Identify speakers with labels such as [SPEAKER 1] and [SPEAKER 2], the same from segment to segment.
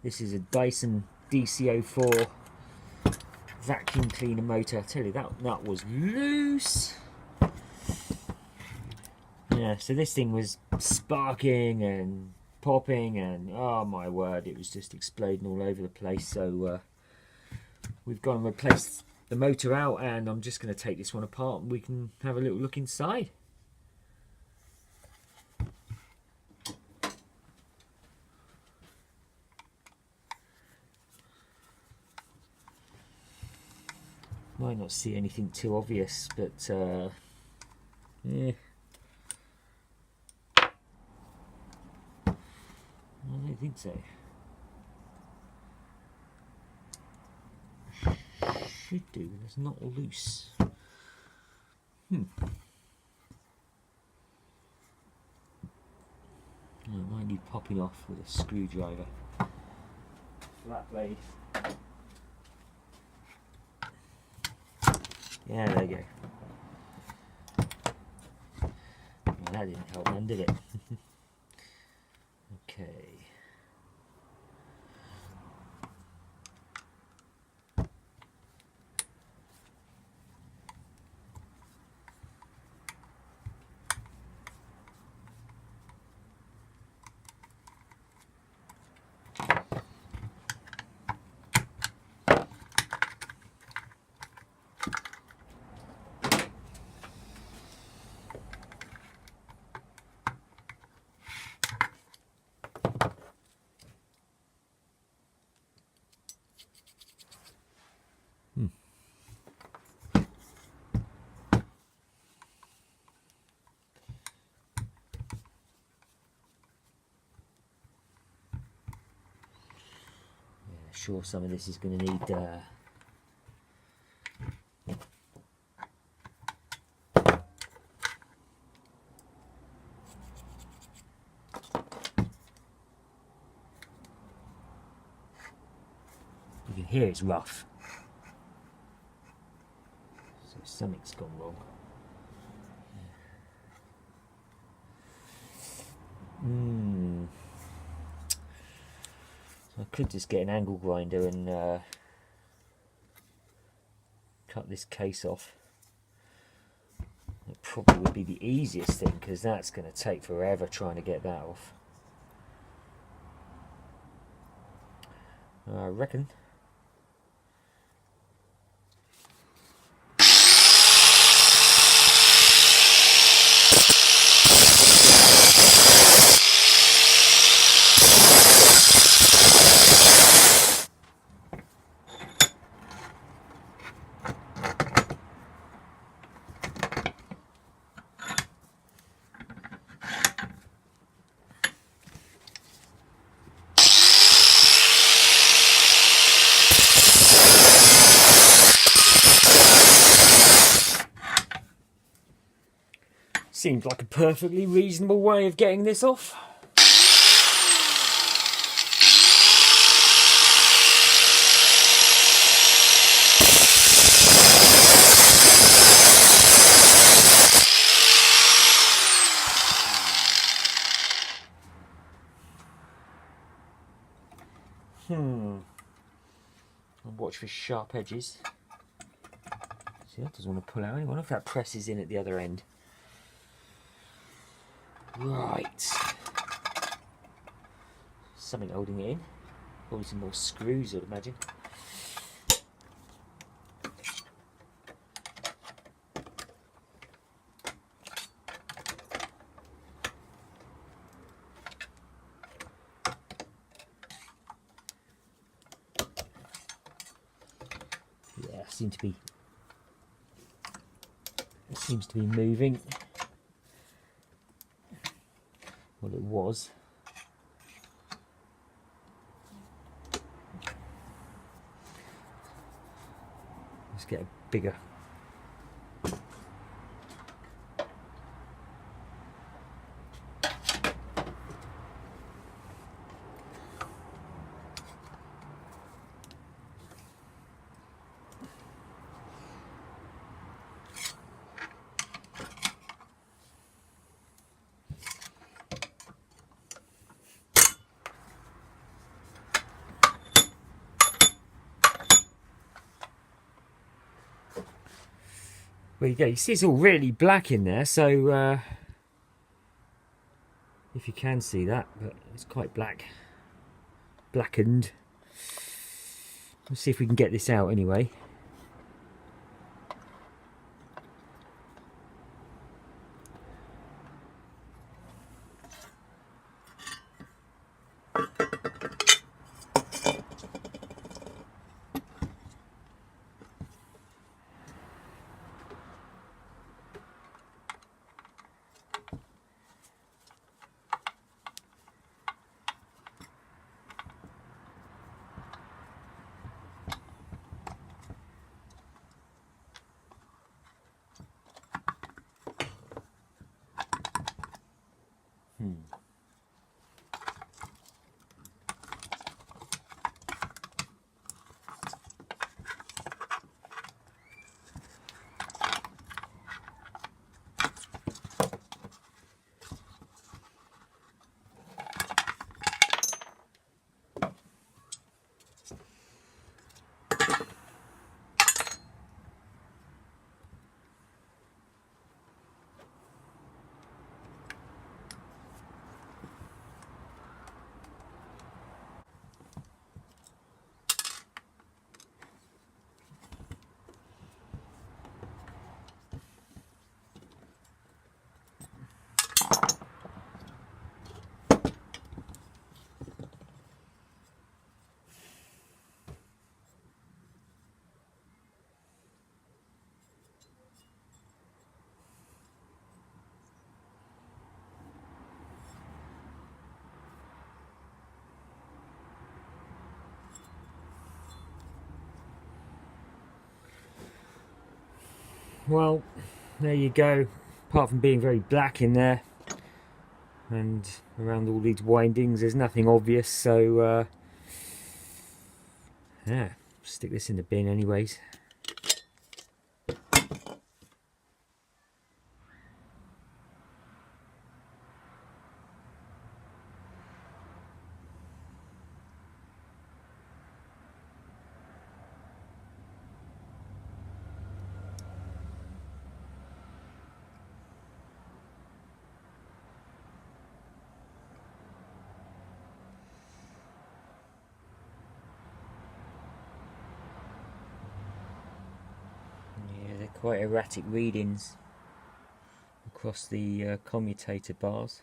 [SPEAKER 1] This is a Dyson DC04 vacuum cleaner motor. I tell you, that nut was loose. Yeah, so this thing was sparking and popping, and oh my word, it was just exploding all over the place. So we've gone and replaced the motor out, and I'm just going to take this one apart and we can have a little look inside. Might not see anything too obvious, but yeah, I don't think so. Should do, and it's not loose. It might need popping off with a screwdriver. Flat blade. Yeah, there you go. Well, that didn't help then, did it? Okay. Sure, some of this is going to need you can hear it's rough, so something's gone wrong. So I could just get an angle grinder and cut this case off. It probably would be the easiest thing, because that's going to take forever trying to get that off. I reckon. Seems like a perfectly reasonable way of getting this off. I'll watch for sharp edges. See, that doesn't want to pull out. I wonder if that presses in at the other end. Right. Something holding it in. Probably some more screws, I'd imagine. Yeah, it seems to be moving. Well, it was. Let's get a bigger. Well, you go. You see it's all really black in there, so if you can see that, but it's quite blackened. Let's see if we can get this out anyway. Well, there you go. Apart from being very black in there and around all these windings, there's nothing obvious, so yeah, stick this in the bin anyways. Quite erratic readings across the commutator bars.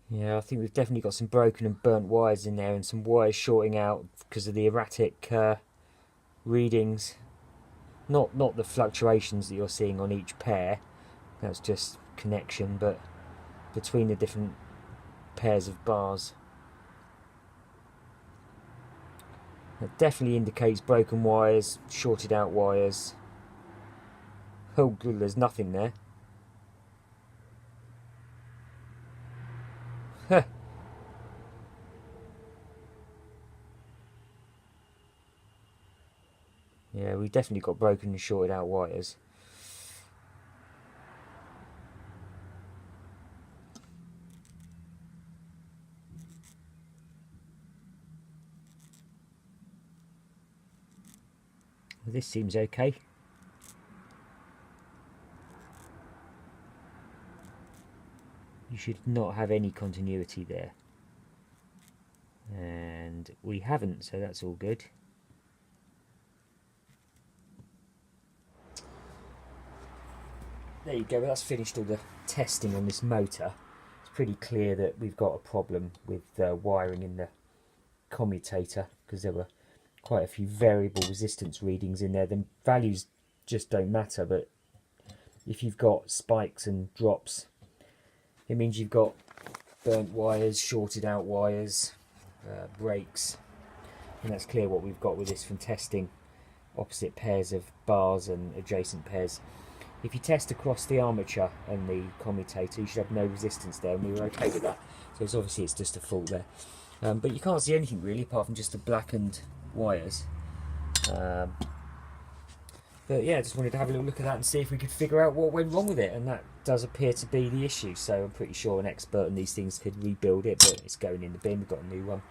[SPEAKER 1] Yeah, I think we've definitely got some broken and burnt wires in there, and some wires shorting out because of the erratic readings. Not the fluctuations that you're seeing on each pair, that's just connection, but between the different pairs of bars. That definitely indicates broken wires, shorted out wires. Oh good, there's nothing there. Huh. Yeah, we've definitely got broken and shorted out wires. Well, this seems okay. You should not have any continuity there. And we haven't, so that's all good. There you go, that's finished all the testing on this motor. It's pretty clear that we've got a problem with wiring in the commutator, because there were quite a few variable resistance readings in there. The values just don't matter, but if you've got spikes and drops, it means you've got burnt wires, shorted out wires, breaks, and that's clear what we've got with this from testing opposite pairs of bars and adjacent pairs. If you test across the armature and the commutator, you should have no resistance there, and we were okay with that. So it's obviously it's just a fault there. But you can't see anything really apart from just the blackened wires. But yeah, just wanted to have a little look at that and see if we could figure out what went wrong with it, and that does appear to be the issue. So I'm pretty sure an expert in these things could rebuild it, but it's going in the bin. We've got a new one.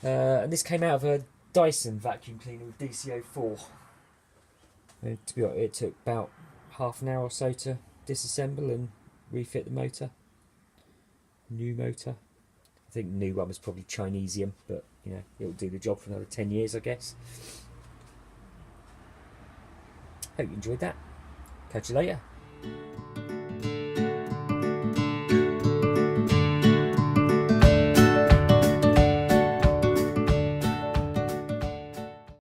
[SPEAKER 1] And this came out of a Dyson vacuum cleaner with DC04. To be honest, it took about half an hour or so to disassemble and refit the motor. New motor. I think the new one was probably Chinesium, but you know, it'll do the job for another 10 years, I guess. Hope you enjoyed that. Catch you later.